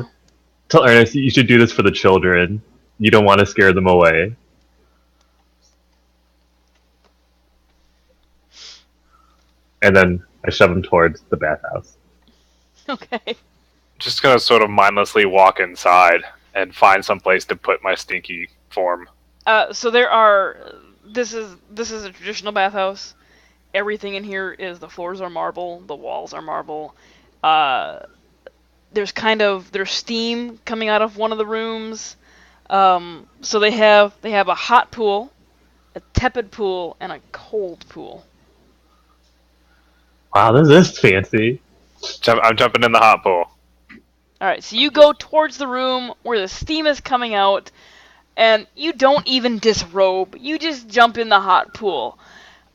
tell Ernest you should do this for the children. You don't want to scare them away. And then I shove him towards the bathhouse. Okay. Just gonna sort of mindlessly walk inside and find some place to put my stinky form. So there are. This is a traditional bathhouse. Everything in here is, the floors are marble, the walls are marble. There's steam coming out of one of the rooms. So they have a hot pool, a tepid pool, and a cold pool. Wow, this is fancy. I'm jumping in the hot pool. Alright, so you go towards the room where the steam is coming out, and you don't even disrobe. You just jump in the hot pool.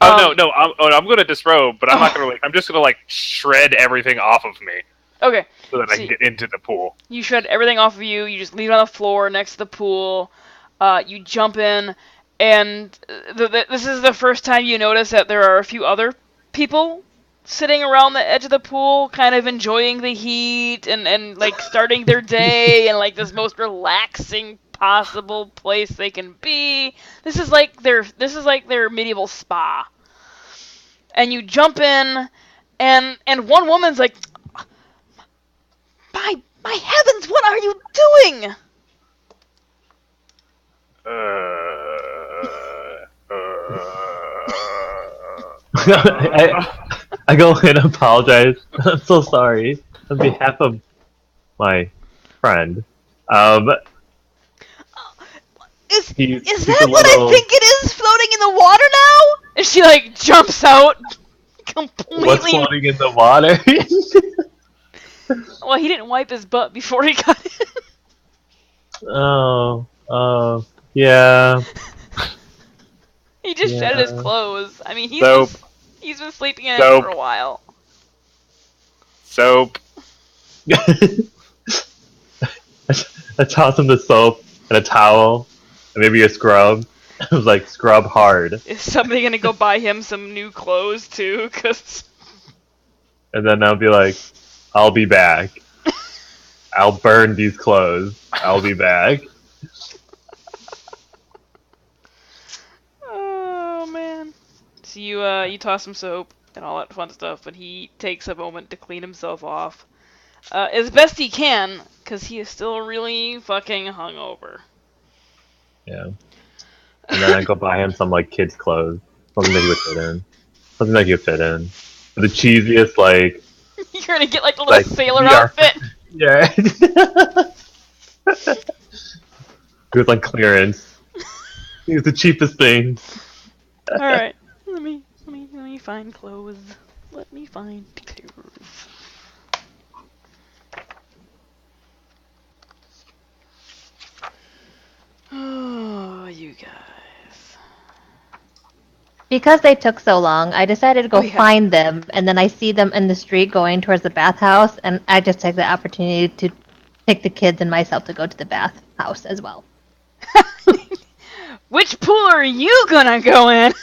No, I'm gonna disrobe, but I'm not gonna I'm just gonna shred everything off of me Okay. so that I can get into the pool. You shred everything off of you. You just leave it on the floor next to the pool. You jump in, and this is the first time you notice that there are a few other people sitting around the edge of the pool, kind of enjoying the heat and starting their day in this most relaxing possible place they can be. This is like their medieval spa. And you jump in, and one woman's like, my heavens, what are you doing? I go in and apologize. I'm so sorry on behalf of my friend. Is he's that a what little- I think it is floating in the water now? And she jumps out completely. What's floating in the water? Well, he didn't wipe his butt before he got in. Yeah. He just Yeah. shedded his clothes. I mean, Soap. he's been sleeping in it Soap. for a while. Soap. I toss him the soap and a towel and maybe a scrub. It was like scrub hard, Is somebody gonna go buy him some new clothes too? and then I'll be like, "I'll be back. I'll burn these clothes. I'll be back." Oh man. So you toss him soap and all that fun stuff, but he takes a moment to clean himself off. As best he can, because he is still really fucking hungover. Yeah. And then I go buy him some kids' clothes, something that he would fit in, something that he would fit in. The cheesiest You're gonna get a little sailor VR. outfit. Yeah. It was on clearance. It was the cheapest thing. Alright. Let me find clothes. Let me find clothes. Oh, you guys. Because they took so long, I decided to go Oh, yeah. find them, and then I see them in the street going towards the bathhouse, and I just take the opportunity to take the kids and myself to go to the bathhouse as well. Which pool are you gonna go in?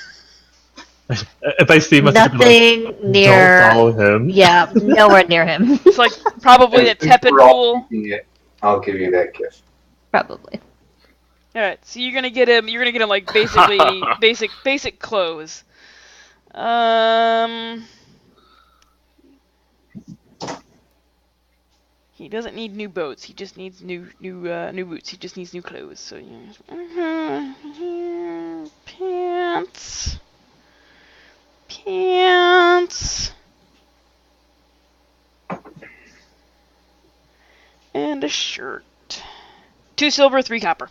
If I see him, Nothing near. don't follow him. Yeah, nowhere near him. It's probably the Since tepid we're all pool. thinking it, I'll give you that gift. Probably. Alright, so you're gonna get him basically basic clothes. He doesn't need new boats. He just needs new boots. He just needs new clothes. So pants, and a shirt. 2 silver, 3 copper.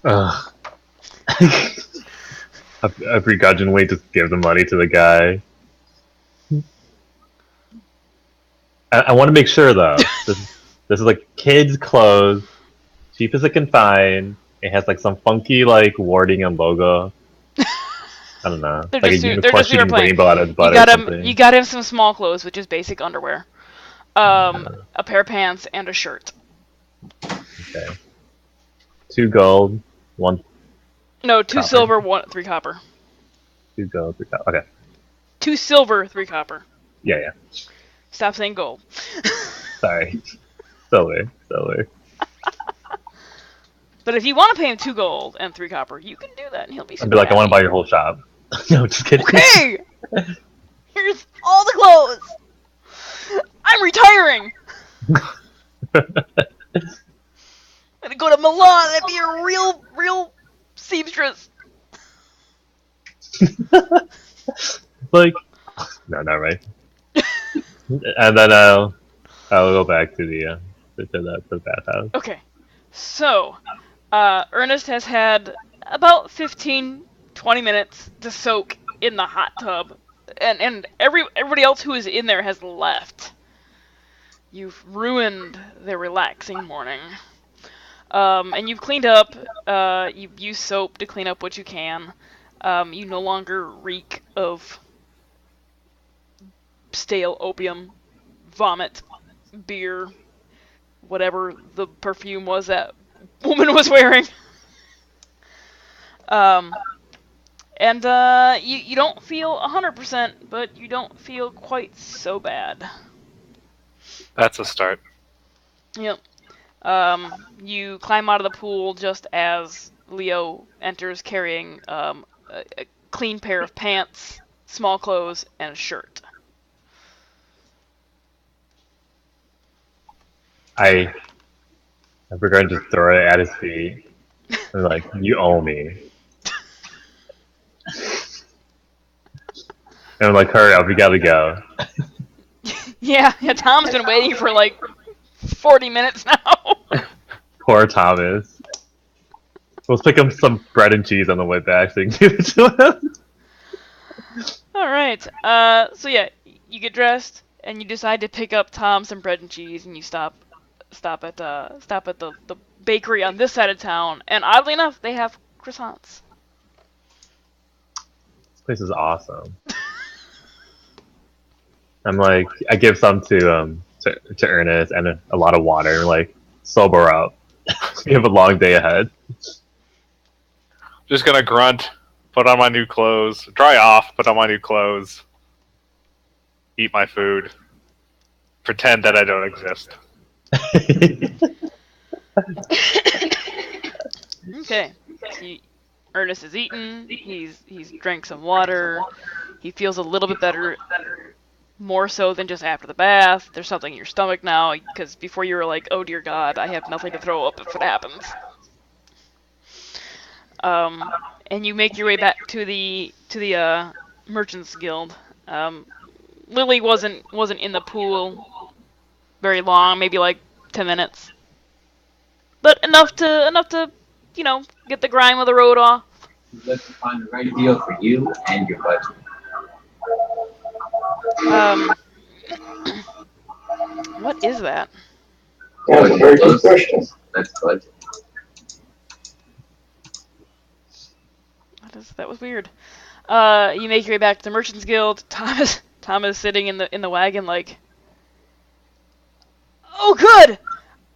Ugh. I begrudgingly just give the money to the guy. I want to make sure though. This is kids' clothes, cheap as it can find. It has some funky wording and logo. I don't know, They're a just unicorn super shooting plain. rainbow out of his butt You or got him. something. You got him some small clothes, which is basic underwear, a pair of pants, and a shirt. Okay. 2 gold, 1 No, 2 Copper. silver, 3 copper. 2 gold, 3 copper. Okay. 2 silver, 3 copper. Yeah. Stop saying gold. Sorry. Silver. But if you want to pay him 2 gold and 3 copper, you can do that, and he'll be I'd super be like, I want to buy happy. your whole shop. No, just kidding. Okay! Here's all the clothes! I'm retiring! I'm gonna go to Milan and be a real seamstress. No, not right. And then I'll go back to the bathhouse. Okay, so, Ernest has had about 15-20 minutes to soak in the hot tub and everybody else who is in there has left. You've ruined their relaxing morning. And you've cleaned up. You've used soap to clean up what you can. You no longer reek of stale opium, vomit, beer, whatever the perfume was that woman was wearing. And you don't feel 100%, but you don't feel quite so bad. That's a start. Yep. You climb out of the pool just as Leo enters carrying a clean pair of pants, small clothes, and a shirt. I'm going to throw it at his feet. I'm like, you owe me. And I'm like, hurry up, we gotta go. Yeah, Tom's been waiting for like 40 minutes now. Poor Thomas. We'll pick him some bread and cheese on the way back so you can give it to him. Alright, so yeah, you get dressed, and you decide to pick up Tom some bread and cheese, and you stop at the bakery on this side of town, and oddly enough, they have croissants. This place is awesome. I'm like, I give some to Ernest and a lot of water. And like, sober up. We have a long day ahead. Just gonna grunt, put on my new clothes, dry off, put on my new clothes, eat my food, pretend that I don't exist. Okay. Ernest has eaten. He's drank some water. He feels a little bit better, more so than just after the bath. There's something in your stomach now, because before you were like, oh dear God, I have nothing to throw up if it happens. And you make your way back to the Merchants Guild. Lily wasn't in the pool very long, maybe like 10 minutes. But enough to get the grime of the road off. Let's find the right deal for you and your budget. What is that? Yeah, that's a very good question. That's budget. That was weird. You make your way back to the Merchants Guild. Thomas sitting in the wagon like, oh good!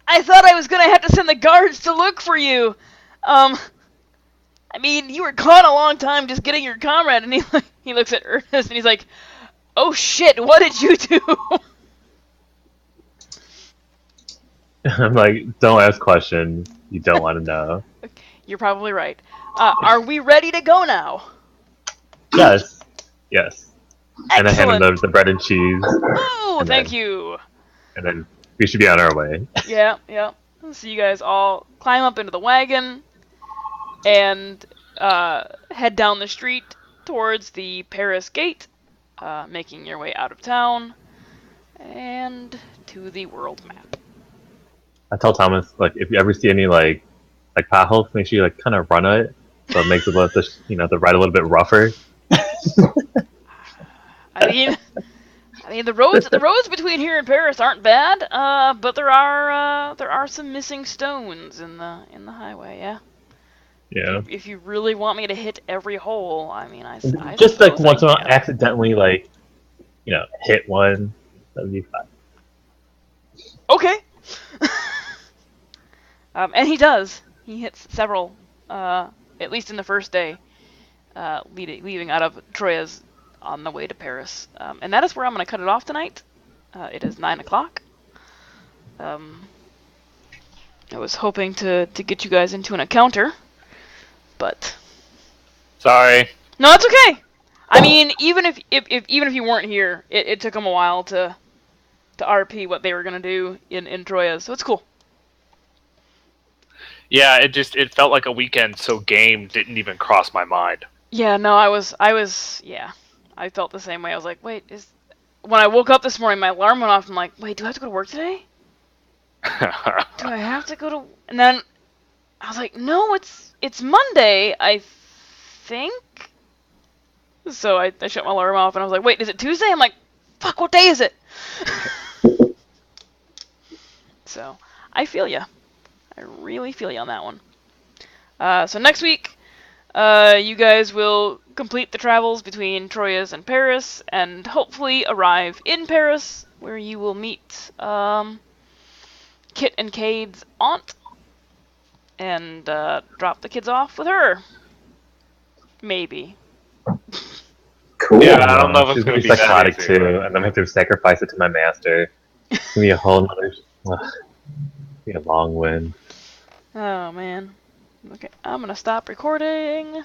I thought I was gonna have to send the guards to look for you. I mean, you were gone a long time just getting your comrade. And he looks at Ernest and he's like, oh shit, what did you do? I'm like, don't ask questions you don't want to know. You're probably right. Are we ready to go now? Yes. Yes. And I hand him Excellent. the bread and cheese. Oh, and thank then- you. And then we should be on our way. Yeah. So you guys all climb up into the wagon and head down the street towards the Paris gate, making your way out of town and to the world map. I tell Thomas, like, if you ever see any like potholes, make sure you like kind of run it, so it makes it the ride a little bit rougher. I mean the roads between here and Paris aren't bad, but there are some missing stones in the highway. Yeah. Yeah. If you really want me to hit every hole, I mean, I Just like suppose once I in a while, can. accidentally hit one. That'd be fine. Okay. And he does. He hits several, at least in the first day, leaving out of Troyes on the way to Paris. And that is where I'm going to cut it off tonight. It is 9 o'clock. I was hoping to get you guys into an encounter, but Sorry. no, it's okay. I mean, even if you weren't here, it took them a while to RP what they were going to do in Troyes, so it's cool. Yeah, it felt like a weekend, so game didn't even cross my mind. Yeah, no, I felt the same way. I was like, wait, when I woke up this morning, my alarm went off. I'm like, wait, do I have to go to work today? Do I have to go to? And then I was like, no, it's Monday, I think. So I shut my alarm off and I was like, wait, is it Tuesday? I'm like, fuck, what day is it? So I feel ya. I really feel ya on that one. So next week, you guys will complete the travels between Troyes and Paris, and hopefully arrive in Paris, where you will meet Kit and Cade's aunt, and drop the kids off with her. Maybe. Cool. Yeah, I don't know if it's She's gonna gonna be be that psychotic easy. too, and I'm gonna have to sacrifice it to my master. It's gonna be a whole nother. Be a long win. Oh man. Okay, I'm gonna stop recording.